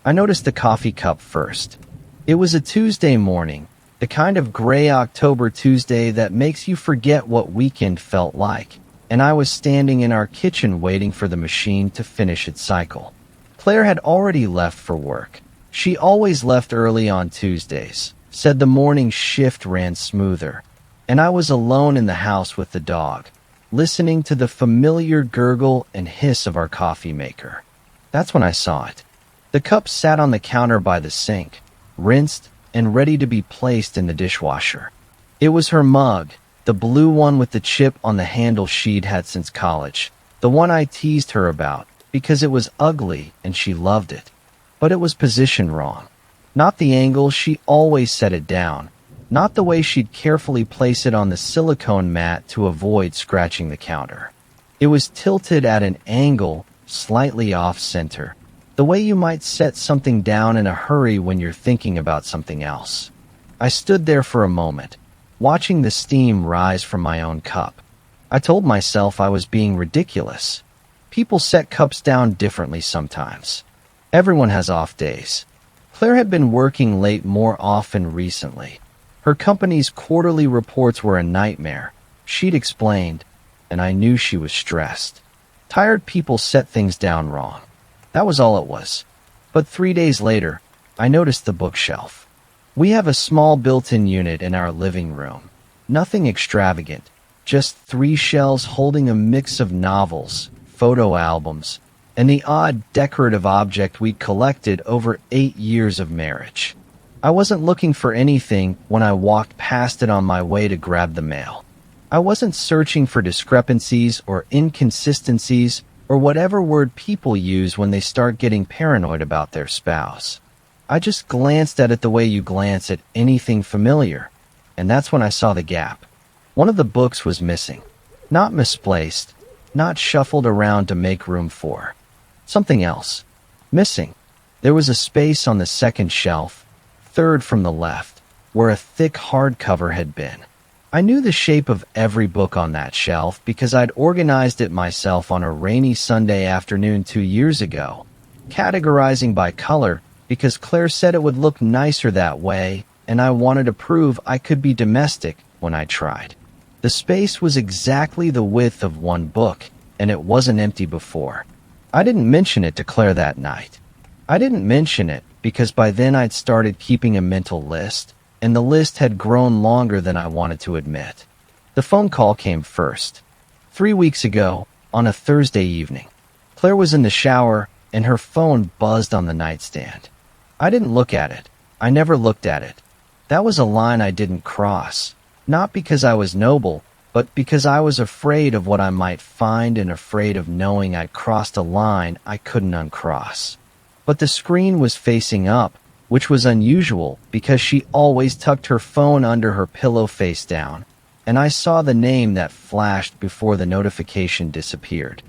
I noticed the coffee cup first. It was a Tuesday morning, the kind of gray October Tuesday that makes you forget what weekend felt like, and I was standing in our kitchen waiting for the machine to finish its cycle. Claire had already left for work. She always left early on Tuesdays, said the morning shift ran smoother, and I was alone in the house with the dog, listening to the familiar gurgle and hiss of our coffee maker. That's when I saw it. The cup sat on the counter by the sink, rinsed and ready to be placed in the dishwasher. It was her mug, the blue one with the chip on the handle she'd had since college, the one I teased her about because it was ugly and she loved it. But it was positioned wrong. Not the angle she always set it down, not the way she'd carefully place it on the silicone mat to avoid scratching the counter. It was tilted at an angle, slightly off-center, the way you might set something down in a hurry when you're thinking about something else. I stood there for a moment, watching the steam rise from my own cup. I told myself I was being ridiculous. People set cups down differently sometimes. Everyone has off days. Claire had been working late more often recently. Her company's quarterly reports were a nightmare, she'd explained, and I knew she was stressed. Tired people set things down wrong. That was all it was. But 3 days later, I noticed the bookshelf. We have a small built-in unit in our living room. Nothing extravagant, just 3 shelves holding a mix of novels, photo albums, and the odd decorative object we'd collected over 8 years of marriage. I wasn't looking for anything when I walked past it on my way to grab the mail. I wasn't searching for discrepancies or inconsistencies or whatever word people use when they start getting paranoid about their spouse. I just glanced at it the way you glance at anything familiar, and that's when I saw the gap. One of the books was missing. Not misplaced, not shuffled around to make room for. Something else. Missing. There was a space on the second shelf, third from the left, where a thick hardcover had been. I knew the shape of every book on that shelf because I'd organized it myself on a rainy Sunday afternoon 2 years ago, categorizing by color because Claire said it would look nicer that way, and I wanted to prove I could be domestic when I tried. The space was exactly the width of one book, and it wasn't empty before. I didn't mention it to Claire that night. I didn't mention it because by then I'd started keeping a mental list, and the list had grown longer than I wanted to admit. The phone call came first. 3 weeks ago, on a Thursday evening. Claire was in the shower, and her phone buzzed on the nightstand. I didn't look at it. I never looked at it. That was a line I didn't cross, not because I was noble, but because I was afraid of what I might find and afraid of knowing I'd crossed a line I couldn't uncross. But the screen was facing up, which was unusual because she always tucked her phone under her pillow face down, and I saw the name that flashed before the notification disappeared.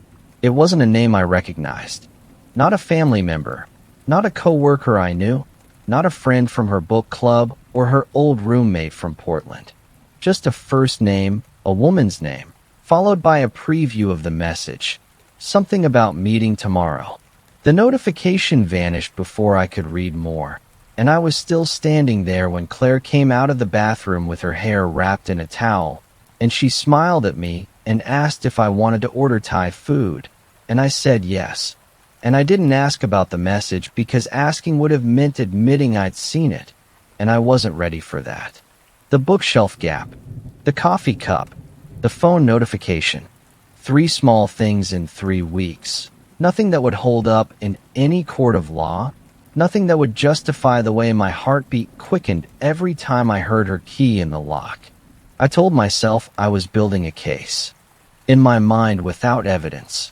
It wasn't a name I recognized. Not a family member, not a coworker I knew, not a friend from her book club or her old roommate from Portland. Just a first name, a woman's name, followed by a preview of the message. Something about meeting tomorrow. The notification vanished before I could read more, and I was still standing there when Claire came out of the bathroom with her hair wrapped in a towel, and she smiled at me and asked if I wanted to order Thai food, and I said yes. And I didn't ask about the message because asking would have meant admitting I'd seen it, and I wasn't ready for that. The bookshelf gap, the coffee cup, the phone notification. 3 small things in 3 weeks. Nothing that would hold up in any court of law. Nothing that would justify the way my heartbeat quickened every time I heard her key in the lock. I told myself I was building a case. In my mind without evidence.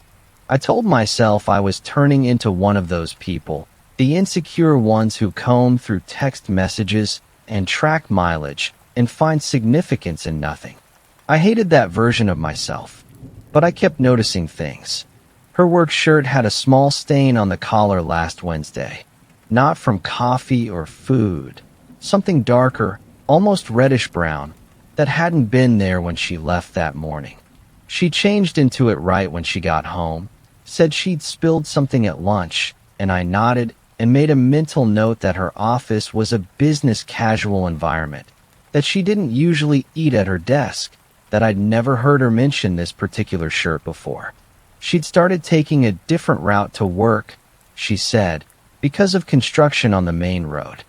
I told myself I was turning into one of those people, the insecure ones who comb through text messages and track mileage and find significance in nothing. I hated that version of myself, but I kept noticing things. Her work shirt had a small stain on the collar last Wednesday. Not from coffee or food. Something darker, almost reddish-brown, that hadn't been there when she left that morning. She changed into it right when she got home, said she'd spilled something at lunch, and I nodded and made a mental note that her office was a business casual environment, that she didn't usually eat at her desk, that I'd never heard her mention this particular shirt before. She'd started taking a different route to work, she said, because of construction on the main road.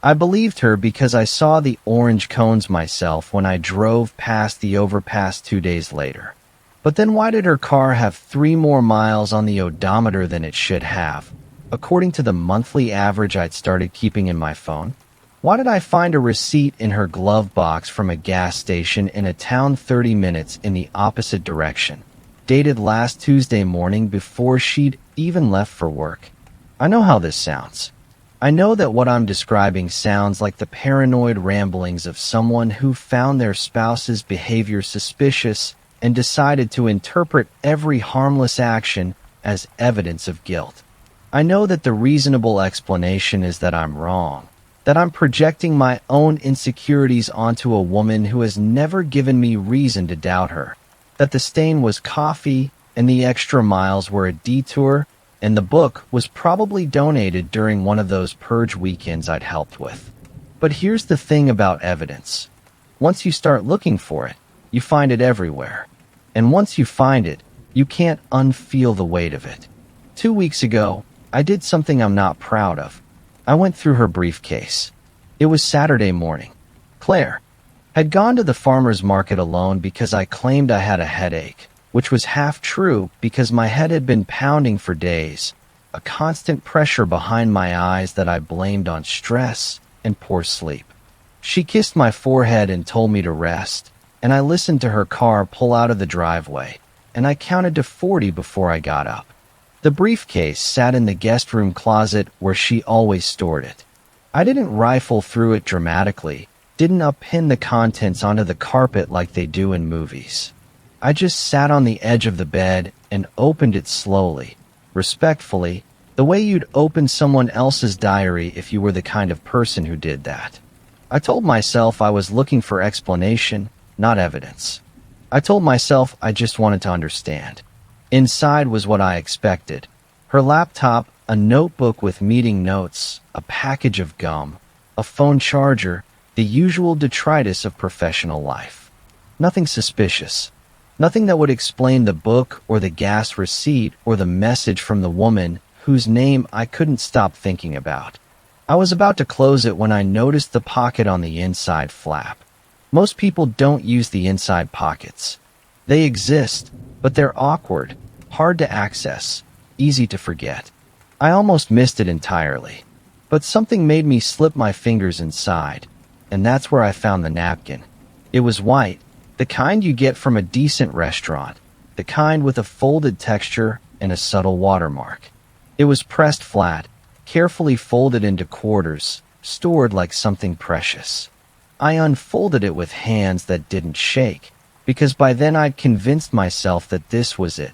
I believed her because I saw the orange cones myself when I drove past the overpass 2 days later. But then why did her car have 3 more miles on the odometer than it should have, according to the monthly average I'd started keeping in my phone? Why did I find a receipt in her glove box from a gas station in a town 30 minutes in the opposite direction, dated last Tuesday morning before she'd even left for work? I know how this sounds. I know that what I'm describing sounds like the paranoid ramblings of someone who found their spouse's behavior suspicious and decided to interpret every harmless action as evidence of guilt. I know that the reasonable explanation is that I'm wrong, that I'm projecting my own insecurities onto a woman who has never given me reason to doubt her, that the stain was coffee and the extra miles were a detour, and the book was probably donated during one of those purge weekends I'd helped with. But here's the thing about evidence. Once you start looking for it, you find it everywhere. And once you find it, you can't unfeel the weight of it. 2 weeks ago, I did something I'm not proud of. I went through her briefcase. It was Saturday morning. Claire had gone to the farmer's market alone because I claimed I had a headache, which was half true because my head had been pounding for days, a constant pressure behind my eyes that I blamed on stress and poor sleep. She kissed my forehead and told me to rest, and I listened to her car pull out of the driveway, and I counted to 40 before I got up. The briefcase sat in the guest room closet where she always stored it. I didn't rifle through it dramatically, didn't uppin the contents onto the carpet like they do in movies. I just sat on the edge of the bed and opened it slowly, respectfully, the way you'd open someone else's diary if you were the kind of person who did that. I told myself I was looking for explanation, not evidence. I told myself I just wanted to understand. Inside was what I expected. Her laptop, a notebook with meeting notes, a package of gum, a phone charger, the usual detritus of professional life. Nothing suspicious. Nothing that would explain the book or the gas receipt or the message from the woman whose name I couldn't stop thinking about. I was about to close it when I noticed the pocket on the inside flap. Most people don't use the inside pockets. They exist, but they're awkward, hard to access, easy to forget. I almost missed it entirely, but something made me slip my fingers inside, and that's where I found the napkin. It was white, the kind you get from a decent restaurant, the kind with a folded texture and a subtle watermark. It was pressed flat, carefully folded into quarters, stored like something precious. I unfolded it with hands that didn't shake, because by then I'd convinced myself that this was it.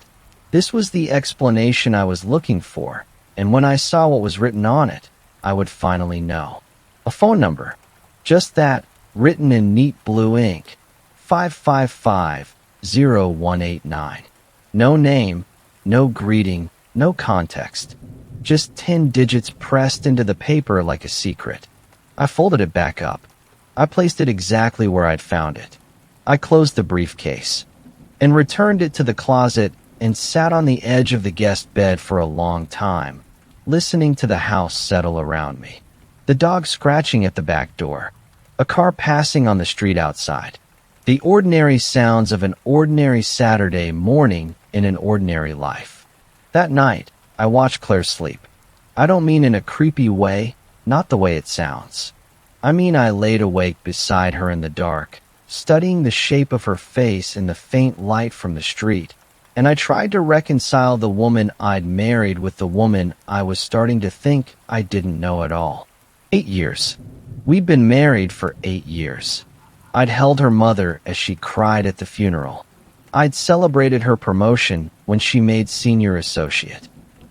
This was the explanation I was looking for, and when I saw what was written on it, I would finally know. A phone number. Just that, written in neat blue ink. 555-0189. No name, no greeting, no context. Just 10 digits pressed into the paper like a secret. I folded it back up. I placed it exactly where I'd found it. I closed the briefcase and returned it to the closet and sat on the edge of the guest bed for a long time, listening to the house settle around me. The dog scratching at the back door, a car passing on the street outside. The ordinary sounds of an ordinary Saturday morning in an ordinary life. That night, I watched Claire sleep. I don't mean in a creepy way, not the way it sounds. I mean I laid awake beside her in the dark, studying the shape of her face in the faint light from the street, and I tried to reconcile the woman I'd married with the woman I was starting to think I didn't know at all. 8 years. We'd been married for 8 years. I'd held her mother as she cried at the funeral. I'd celebrated her promotion when she made senior associate.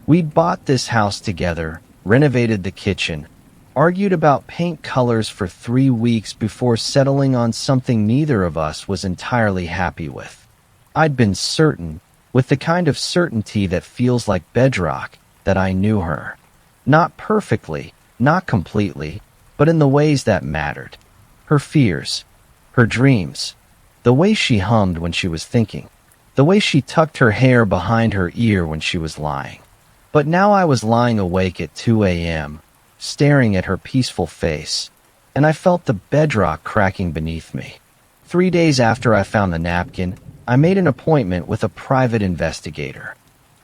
We'd bought this house together, renovated the kitchen, argued about paint colors for 3 weeks before settling on something neither of us was entirely happy with. I'd been certain, with the kind of certainty that feels like bedrock, that I knew her. Not perfectly, not completely, but in the ways that mattered. Her fears, her dreams, the way she hummed when she was thinking, the way she tucked her hair behind her ear when she was lying. But now I was lying awake at 2 a.m., staring at her peaceful face, and I felt the bedrock cracking beneath me. 3 days after I found the napkin, I made an appointment with a private investigator.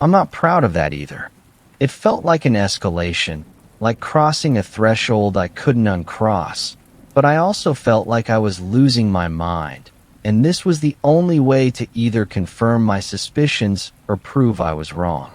I'm not proud of that either. It felt like an escalation, like crossing a threshold I couldn't uncross, but I also felt like I was losing my mind, and this was the only way to either confirm my suspicions or prove I was wrong.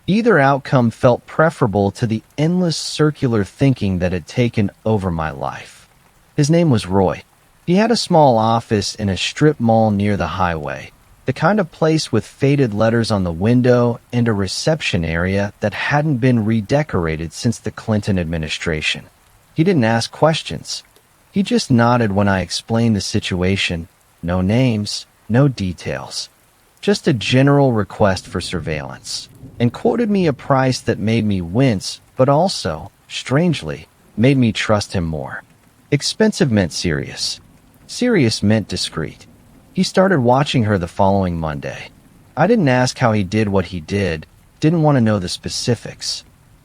Either outcome felt preferable to the endless circular thinking that had taken over my life. His name was Roy. He had a small office in a strip mall near the highway, the kind of place with faded letters on the window and a reception area that hadn't been redecorated since the Clinton administration. He didn't ask questions. He just nodded when I explained the situation. No names, no details. Just a general request for surveillance, and quoted me a price that made me wince, but also, strangely, made me trust him more. Expensive meant serious. Serious meant discreet. He started watching her the following Monday. I didn't ask how he did what he did, didn't want to know the specifics.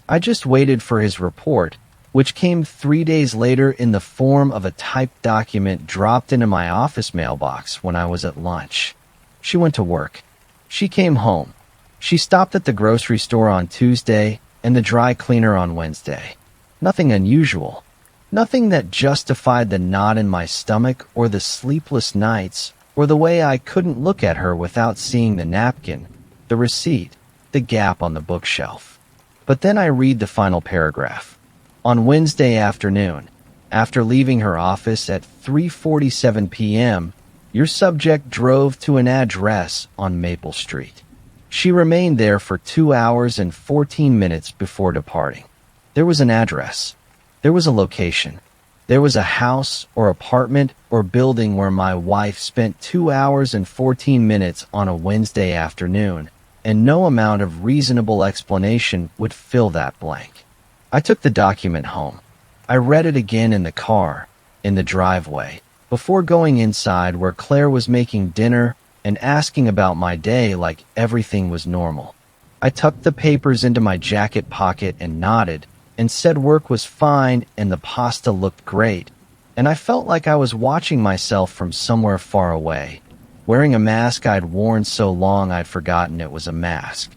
I just waited for his report, which came 3 days later in the form of a typed document dropped into my office mailbox when I was at lunch. She went to work. She came home. She stopped at the grocery store on Tuesday and the dry cleaner on Wednesday. Nothing unusual. Nothing that justified the knot in my stomach or the sleepless nights or the way I couldn't look at her without seeing the napkin, the receipt, the gap on the bookshelf. But then I read the final paragraph. On Wednesday afternoon, after leaving her office at 3:47 p.m., your subject drove to an address on Maple Street. She remained there for 2 hours and 14 minutes before departing. There was an address. There was a location. There was a house or apartment or building where my wife spent 2 hours and 14 minutes on a Wednesday afternoon, and no amount of reasonable explanation would fill that blank. I took the document home. I read it again in the car, in the driveway, before going inside where Claire was making dinner and asking about my day like everything was normal. I tucked the papers into my jacket pocket and nodded, and said work was fine and the pasta looked great, and I felt like I was watching myself from somewhere far away, wearing a mask I'd worn so long I'd forgotten it was a mask.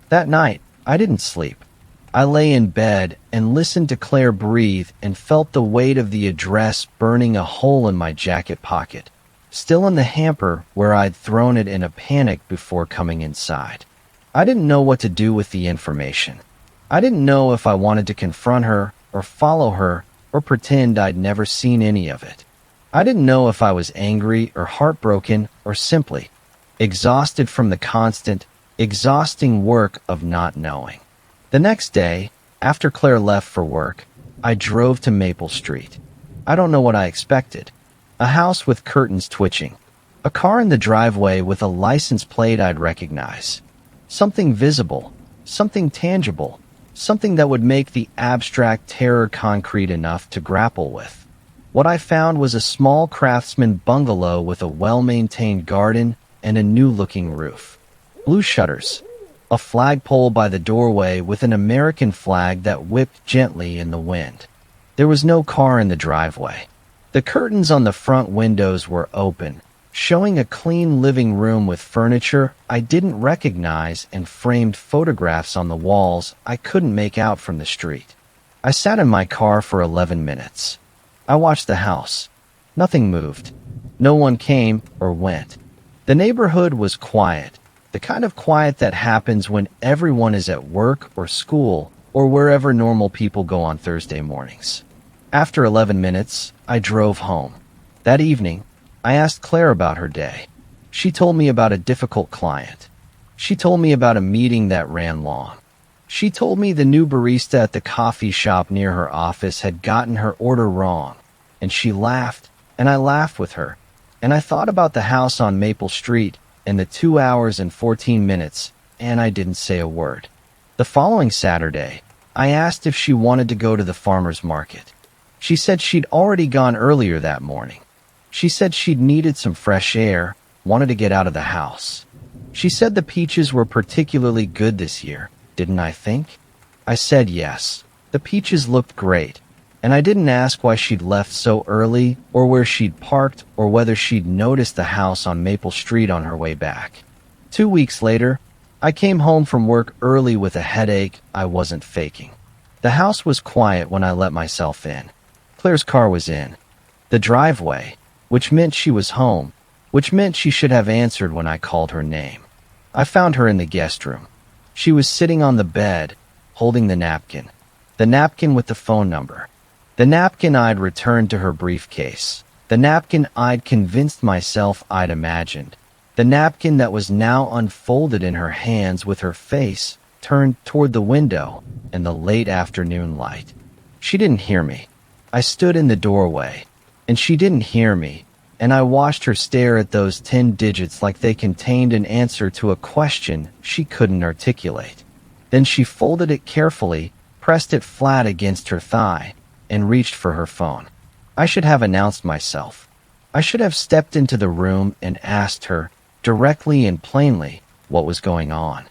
That night, I didn't sleep. I lay in bed and listened to Claire breathe and felt the weight of the address burning a hole in my jacket pocket, still in the hamper where I'd thrown it in a panic before coming inside. I didn't know what to do with the information. I didn't know if I wanted to confront her or follow her or pretend I'd never seen any of it. I didn't know if I was angry or heartbroken or simply exhausted from the constant, exhausting work of not knowing. The next day, after Claire left for work, I drove to Maple Street. I don't know what I expected. A house with curtains twitching. A car in the driveway with a license plate I'd recognize. Something visible. Something tangible. Something that would make the abstract terror concrete enough to grapple with. What I found was a small craftsman bungalow with a well-maintained garden and a new-looking roof. Blue shutters. A flagpole by the doorway with an American flag that whipped gently in the wind. There was no car in the driveway. The curtains on the front windows were open, showing a clean living room with furniture I didn't recognize and framed photographs on the walls I couldn't make out from the street. I sat in my car for 11 minutes. I watched the house. Nothing moved. No one came or went. The neighborhood was quiet, the kind of quiet that happens when everyone is at work or school or wherever normal people go on Thursday mornings. After 11 minutes, I drove home. That evening, I asked Claire about her day. She told me about a difficult client. She told me about a meeting that ran long. She told me the new barista at the coffee shop near her office had gotten her order wrong, and she laughed, and I laughed with her, and I thought about the house on Maple Street and the 2 hours and 14 minutes, and I didn't say a word. The following Saturday, I asked if she wanted to go to the farmer's market. She said she'd already gone earlier that morning. She said she'd needed some fresh air, wanted to get out of the house. She said the peaches were particularly good this year, didn't I think? I said yes. The peaches looked great, and I didn't ask why she'd left so early or where she'd parked or whether she'd noticed the house on Maple Street on her way back. 2 weeks later, I came home from work early with a headache I wasn't faking. The house was quiet when I let myself in. Claire's car was in the driveway, which meant she was home, which meant she should have answered when I called her name. I found her in the guest room. She was sitting on the bed, holding the napkin with the phone number. The napkin I'd returned to her briefcase. The napkin I'd convinced myself I'd imagined. The napkin that was now unfolded in her hands with her face turned toward the window in the late afternoon light. She didn't hear me. I stood in the doorway, and she didn't hear me, and I watched her stare at those 10 digits like they contained an answer to a question she couldn't articulate. Then she folded it carefully, pressed it flat against her thigh, and reached for her phone. I should have announced myself. I should have stepped into the room and asked her, directly and plainly, what was going on.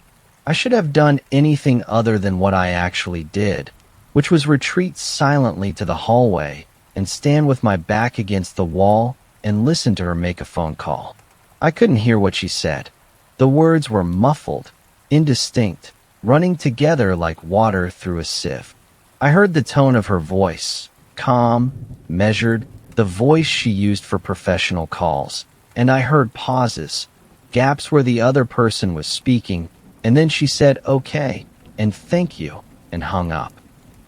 I should have done anything other than what I actually did, which was retreat silently to the hallway and stand with my back against the wall and listen to her make a phone call. I couldn't hear what she said. The words were muffled, indistinct, running together like water through a sieve. I heard the tone of her voice, calm, measured, the voice she used for professional calls, and I heard pauses, gaps where the other person was speaking, and then she said, "Okay," and "Thank you," and hung up.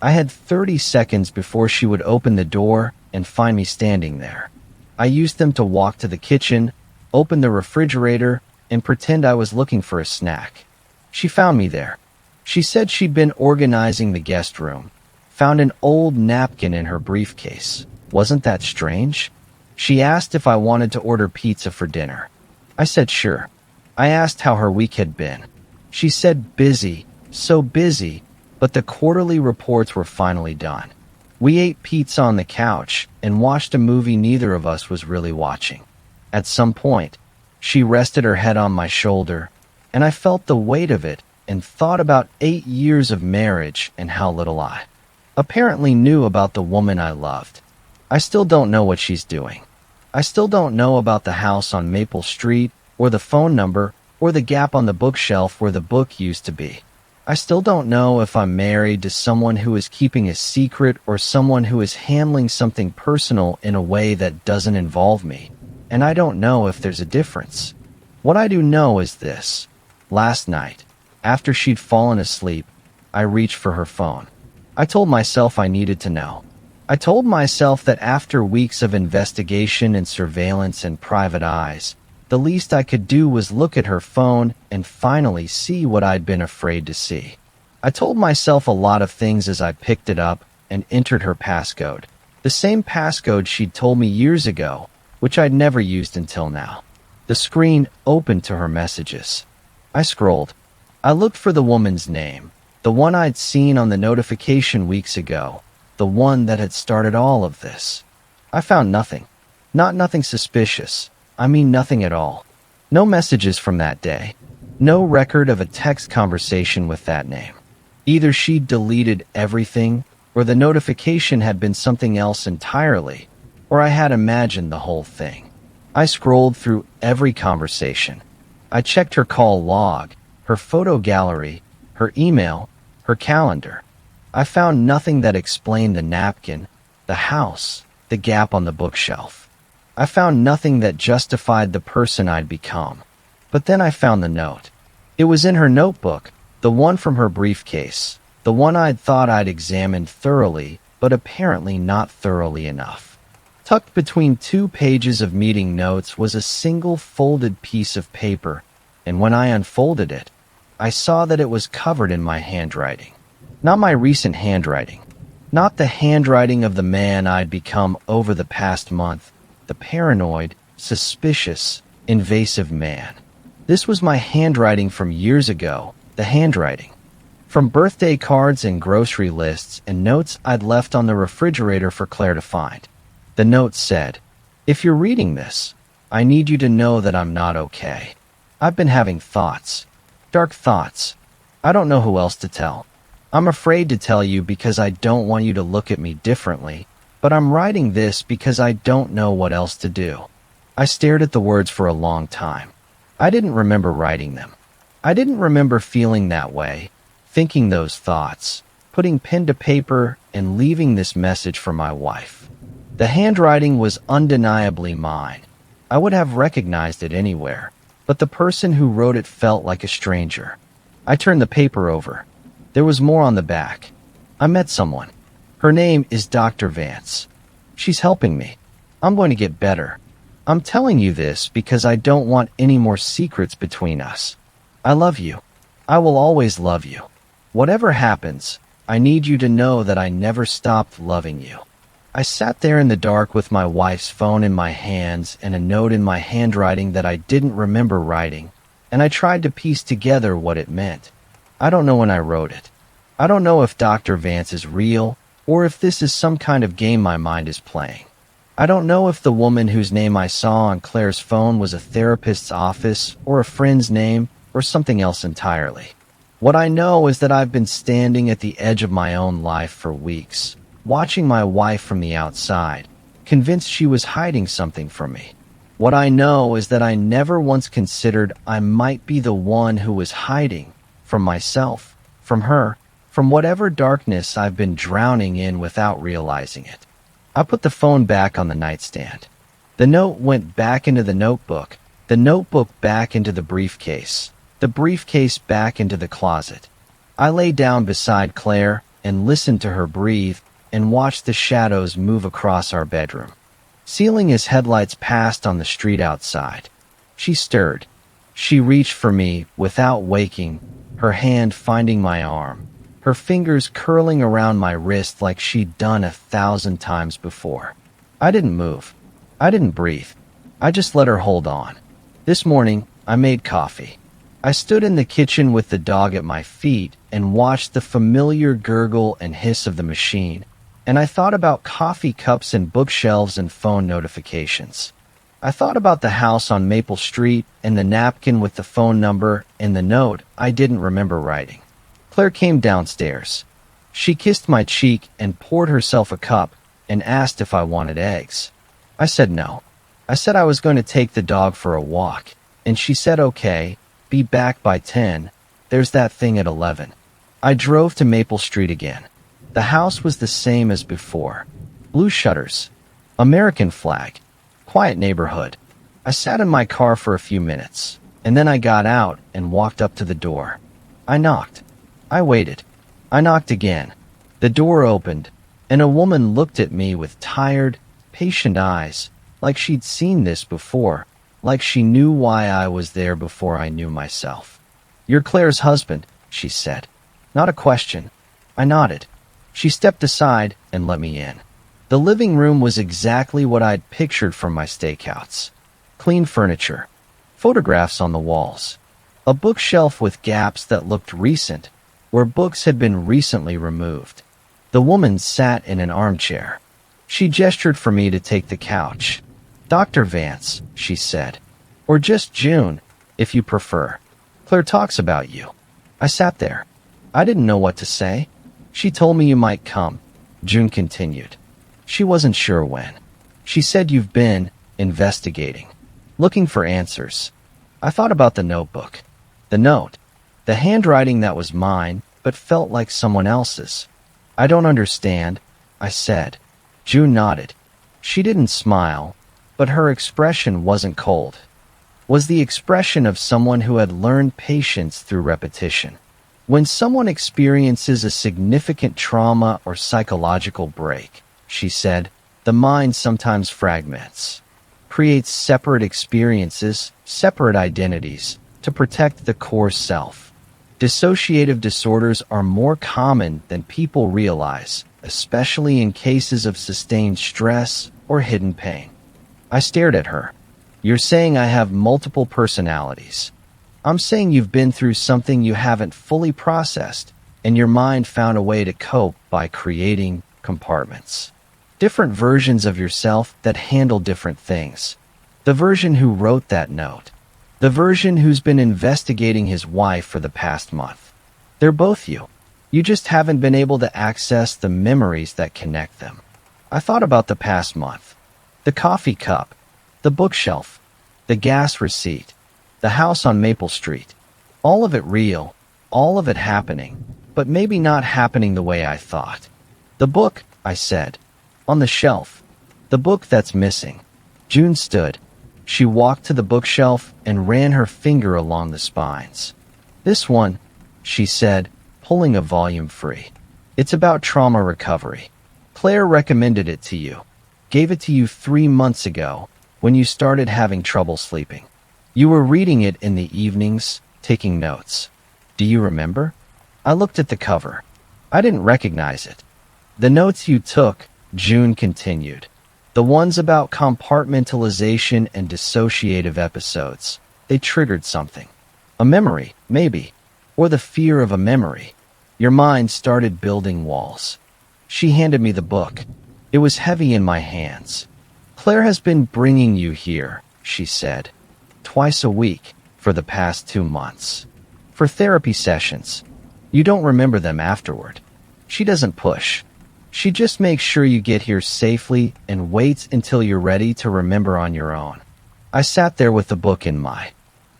I had 30 seconds before she would open the door and find me standing there. I used them to walk to the kitchen, open the refrigerator, and pretend I was looking for a snack. She found me there. She said she'd been organizing the guest room, found an old napkin in her briefcase. Wasn't that strange? She asked if I wanted to order pizza for dinner. I said sure. I asked how her week had been. She said busy, so busy, but the quarterly reports were finally done. We ate pizza on the couch and watched a movie neither of us was really watching. At some point, she rested her head on my shoulder, and I felt the weight of it and thought about 8 years of marriage and how little I apparently knew about the woman I loved. I still don't know what she's doing. I still don't know about the house on Maple Street, or the phone number, or the gap on the bookshelf where the book used to be. I still don't know if I'm married to someone who is keeping a secret or someone who is handling something personal in a way that doesn't involve me. And I don't know if there's a difference. What I do know is this. Last night, after she'd fallen asleep, I reached for her phone. I told myself I needed to know. I told myself that after weeks of investigation and surveillance and private eyes, the least I could do was look at her phone and finally see what I'd been afraid to see. I told myself a lot of things as I picked it up and entered her passcode. The same passcode she'd told me years ago, which I'd never used until now. The screen opened to her messages. I scrolled. I looked for the woman's name, the one I'd seen on the notification weeks ago, the one that had started all of this. I found nothing. Not nothing suspicious. I mean nothing at all. No messages from that day. No record of a text conversation with that name. Either she'd deleted everything, or the notification had been something else entirely, or I had imagined the whole thing. I scrolled through every conversation. I checked her call log, her photo gallery, her email, her calendar. I found nothing that explained the napkin, the house, the gap on the bookshelf. I found nothing that justified the person I'd become. But then I found the note. It was in her notebook, the one from her briefcase, the one I'd thought I'd examined thoroughly, but apparently not thoroughly enough. Tucked between 2 pages of meeting notes was a single folded piece of paper, and when I unfolded it, I saw that it was covered in my handwriting. Not my recent handwriting. Not the handwriting of the man I'd become over the past month. The paranoid, suspicious, invasive man. This was my handwriting from years ago, the handwriting From birthday cards and grocery lists and notes I'd left on the refrigerator for Claire to find. The note said, "If you're reading this, I need you to know that I'm not okay. I've been having thoughts. Dark thoughts. I don't know who else to tell. I'm afraid to tell you because I don't want you to look at me differently, but I'm writing this because I don't know what else to do." I stared at the words for a long time. I didn't remember writing them. I didn't remember feeling that way, thinking those thoughts, putting pen to paper, and leaving this message for my wife. The handwriting was undeniably mine. I would have recognized it anywhere, but the person who wrote it felt like a stranger. I turned the paper over. There was more on the back. I met someone. Her name is Dr. Vance. She's helping me. I'm going to get better. I'm telling you this because I don't want any more secrets between us. I love you. I will always love you. Whatever happens, I need you to know that I never stopped loving you. I sat there in the dark with my wife's phone in my hands and a note in my handwriting that I didn't remember writing, and I tried to piece together what it meant. I don't know when I wrote it. I don't know if Dr. Vance is real or if this is some kind of game my mind is playing. I don't know if the woman whose name I saw on Claire's phone was a therapist's office or a friend's name or something else entirely. What I know is that I've been standing at the edge of my own life for weeks, watching my wife from the outside, convinced she was hiding something from me. What I know is that I never once considered I might be the one who was hiding from myself, from her, from whatever darkness I've been drowning in without realizing it. I put the phone back on the nightstand. The note went back into the notebook back into the briefcase back into the closet. I lay down beside Claire and listened to her breathe and watched the shadows move across our bedroom. Sealing his headlights passed on the street outside. She stirred. She reached for me without waking, her hand finding my arm, her fingers curling around my wrist like she'd done 1,000 times before. I didn't move. I didn't breathe. I just let her hold on. This morning, I made coffee. I stood in the kitchen with the dog at my feet and watched the familiar gurgle and hiss of the machine, and I thought about coffee cups and bookshelves and phone notifications. I thought about the house on Maple Street and the napkin with the phone number and the note I didn't remember writing. Claire came downstairs. She kissed my cheek and poured herself a cup and asked if I wanted eggs. I said no. I said I was going to take the dog for a walk, and she said okay, be back by 10. There's that thing at 11. I drove to Maple Street again. The house was the same as before. Blue shutters. American flag. Quiet neighborhood. I sat in my car for a few minutes, and then I got out and walked up to the door. I knocked. I waited. I knocked again. The door opened, and a woman looked at me with tired, patient eyes, like she'd seen this before, like she knew why I was there before I knew myself. "You're Claire's husband," she said. Not a question. I nodded. She stepped aside and let me in. The living room was exactly what I'd pictured from my stakeouts. Clean furniture. Photographs on the walls. A bookshelf with gaps that looked recent, where books had been recently removed. The woman sat in an armchair. She gestured for me to take the couch. "Dr. Vance," she said. "Or just June, if you prefer. Claire talks about you." I sat there. I didn't know what to say. "She told me you might come," June continued. She wasn't sure when. "She said you've been investigating, looking for answers." I thought about the notebook. The note. The handwriting that was mine, but felt like someone else's. "I don't understand," I said. June nodded. She didn't smile, but her expression wasn't cold. Was the expression of someone who had learned patience through repetition. When someone experiences a significant trauma or psychological break, she said, the mind sometimes fragments, creates separate experiences, separate identities, to protect the core self. Dissociative disorders are more common than people realize, especially in cases of sustained stress or hidden pain. I stared at her. "You're saying I have multiple personalities. I'm saying you've been through something you haven't fully processed, and your mind found a way to cope by creating compartments. Different versions of yourself that handle different things. The version who wrote that note. The version who's been investigating his wife for the past month. They're both you. You just haven't been able to access the memories that connect them. I thought about the past month. The coffee cup. The bookshelf. The gas receipt. The house on Maple Street. All of it real. All of it happening. But maybe not happening the way I thought. The book, I said. On the shelf. The book that's missing. June stood. She walked to the bookshelf and ran her finger along the spines. This one, she said, pulling a volume free. It's about trauma recovery. Claire recommended it to you. Gave it to you 3 months ago, when you started having trouble sleeping. You were reading it in the evenings, taking notes. Do you remember? I looked at the cover. I didn't recognize it. The notes you took, June continued. The ones about compartmentalization and dissociative episodes. They triggered something. A memory, maybe. Or the fear of a memory. Your mind started building walls. She handed me the book. It was heavy in my hands. Claire has been bringing you here, she said. Twice a week, for the past 2 months. For therapy sessions. You don't remember them afterward. She doesn't push. She just makes sure you get here safely and waits until you're ready to remember on your own. I sat there with the book in my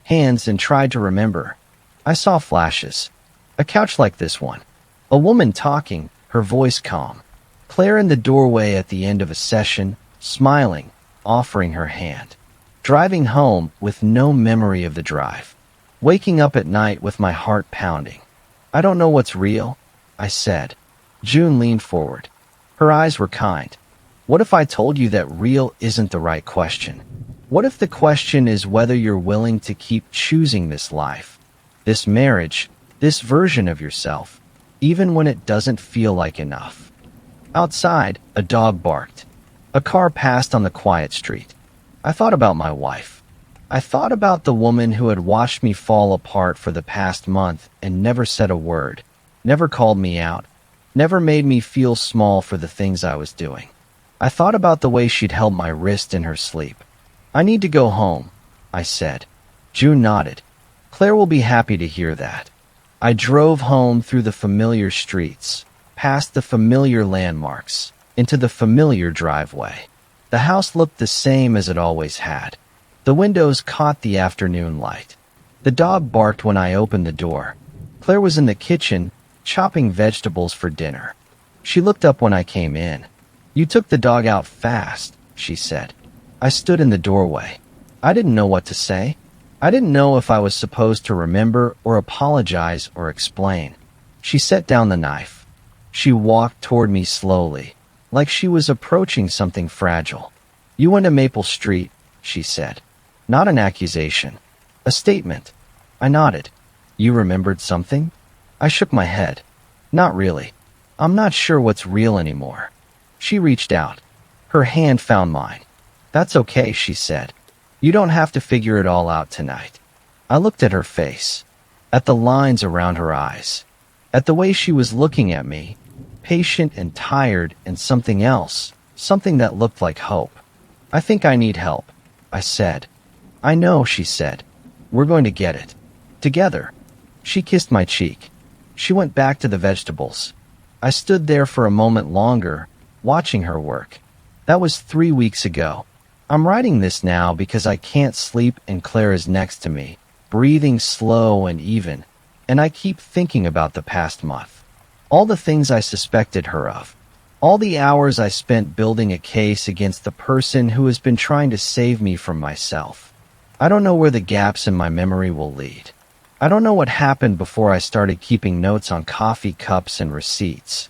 hands and tried to remember. I saw flashes. A couch like this one. A woman talking, her voice calm. Claire in the doorway at the end of a session, smiling, offering her hand. Driving home with no memory of the drive. Waking up at night with my heart pounding. I don't know what's real, I said. June leaned forward. Her eyes were kind. What if I told you that real isn't the right question? What if the question is whether you're willing to keep choosing this life, this marriage, this version of yourself, even when it doesn't feel like enough? Outside, a dog barked. A car passed on the quiet street. I thought about my wife. I thought about the woman who had watched me fall apart for the past month and never said a word, never called me out, never made me feel small for the things I was doing. I thought about the way she'd held my wrist in her sleep. I need to go home, I said. June nodded. Claire will be happy to hear that. I drove home through the familiar streets, past the familiar landmarks, into the familiar driveway. The house looked the same as it always had. The windows caught the afternoon light. The dog barked when I opened the door. Claire was in the kitchen, chopping vegetables for dinner. She looked up when I came in. You took the dog out fast, she said. I stood in the doorway. I didn't know what to say. I didn't know if I was supposed to remember or apologize or explain. She set down the knife. She walked toward me slowly, like she was approaching something fragile. You went to Maple Street, she said. Not an accusation. A statement. I nodded. You remembered something? I shook my head. Not really. I'm not sure what's real anymore. She reached out. Her hand found mine. That's okay, she said. You don't have to figure it all out tonight. I looked at her face, at the lines around her eyes, at the way she was looking at me, patient and tired and something else, something that looked like hope. I think I need help, I said. I know, she said. We're going to get it. Together. She kissed my cheek. She went back to the vegetables. I stood there for a moment longer, watching her work. That was 3 weeks ago. I'm writing this now because I can't sleep and Claire is next to me, breathing slow and even, and I keep thinking about the past month. All the things I suspected her of. All the hours I spent building a case against the person who has been trying to save me from myself. I don't know where the gaps in my memory will lead. I don't know what happened before I started keeping notes on coffee cups and receipts.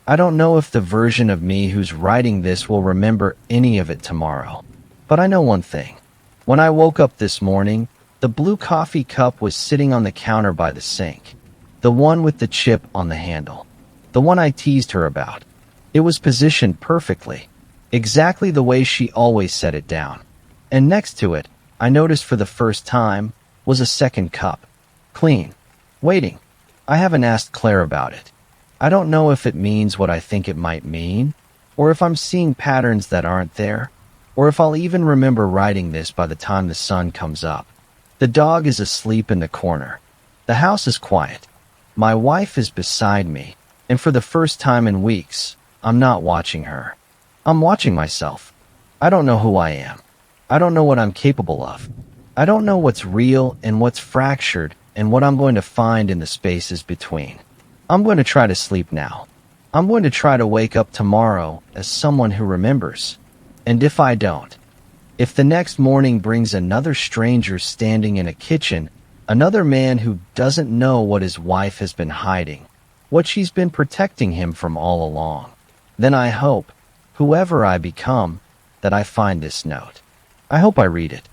I don't know if the version of me who's writing this will remember any of it tomorrow. But I know one thing. When I woke up this morning, the blue coffee cup was sitting on the counter by the sink. The one with the chip on the handle. The one I teased her about. It was positioned perfectly. Exactly the way she always set it down. And next to it, I noticed for the first time, was a second cup. Clean. Waiting. I haven't asked Claire about it. I don't know if it means what I think it might mean, or if I'm seeing patterns that aren't there, or if I'll even remember writing this by the time the sun comes up. The dog is asleep in the corner. The house is quiet. My wife is beside me, and for the first time in weeks, I'm not watching her. I'm watching myself. I don't know who I am. I don't know what I'm capable of. I don't know what's real and what's fractured and what I'm going to find in the spaces between. I'm going to try to sleep now. I'm going to try to wake up tomorrow as someone who remembers. And if I don't, if the next morning brings another stranger standing in a kitchen, another man who doesn't know what his wife has been hiding, what she's been protecting him from all along, then I hope, whoever I become, that I find this note. I hope I read it.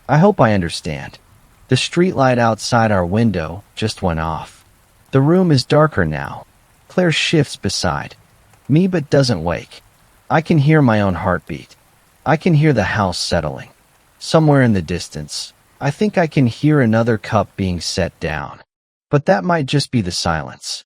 I hope I understand. The streetlight outside our window just went off. The room is darker now. Claire shifts beside me but doesn't wake. I can hear my own heartbeat. I can hear the house settling. Somewhere in the distance, I think I can hear another cup being set down. But that might just be the silence.